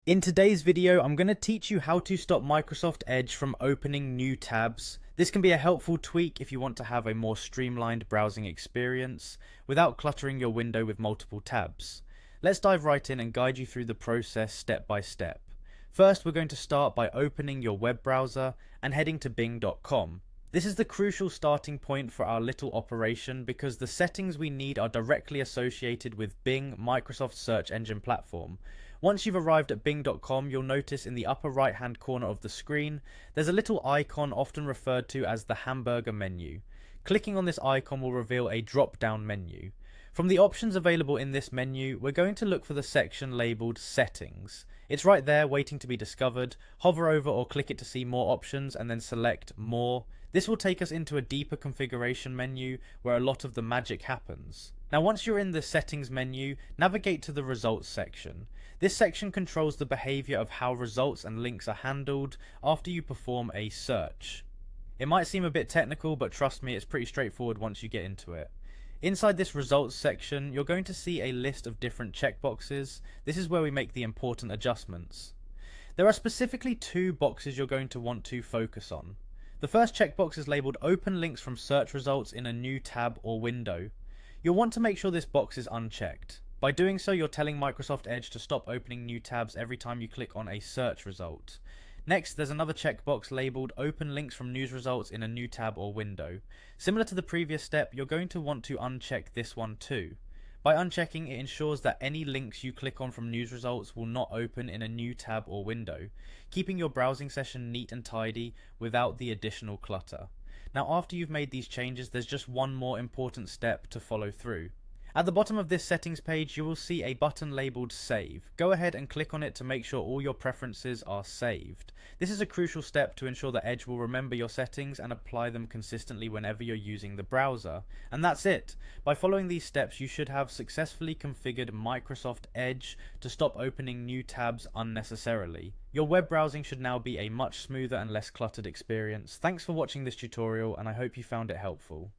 In today's video, I'm going to teach you how to stop Microsoft Edge from opening new tabs. This can be a helpful tweak if you want to have a more streamlined browsing experience without cluttering your window with multiple tabs. Let's dive right in and guide you through the process step by step. First, we're going to start by opening your web browser and heading to bing.com. This is the crucial starting point for our little operation because the settings we need are directly associated with Bing, Microsoft's search engine platform. Once you've arrived at bing.com, you'll notice in the upper right hand corner of the screen, there's a little icon often referred to as the hamburger menu. Clicking on this icon will reveal a drop down menu. From the options available in this menu, we're going to look for the section labelled Settings. It's right there waiting to be discovered. Hover over or click it to see more options and then select More. This will take us into a deeper configuration menu where a lot of the magic happens. Now once you're in the settings menu, navigate to the results section. This section controls the behavior of how results and links are handled after you perform a search. It might seem a bit technical, but trust me, it's pretty straightforward once you get into it. Inside this results section, you're going to see a list of different checkboxes. This is where we make the important adjustments. There are specifically two boxes you're going to want to focus on. The first checkbox is labelled Open links from search results in a new tab or window. You'll want to make sure this box is unchecked. By doing so, you're telling Microsoft Edge to stop opening new tabs every time you click on a search result. Next, there's another checkbox labelled Open links from news results in a new tab or window. Similar to the previous step, you're going to want to uncheck this one too. By unchecking, it ensures that any links you click on from news results will not open in a new tab or window, keeping your browsing session neat and tidy without the additional clutter. Now after you've made these changes, there's just one more important step to follow through. At the bottom of this settings page, you will see a button labelled Save. Go ahead and click on it to make sure all your preferences are saved. This is a crucial step to ensure that Edge will remember your settings and apply them consistently whenever you're using the browser. And that's it. By following these steps, you should have successfully configured Microsoft Edge to stop opening new tabs unnecessarily. Your web browsing should now be a much smoother and less cluttered experience. Thanks for watching this tutorial, and I hope you found it helpful.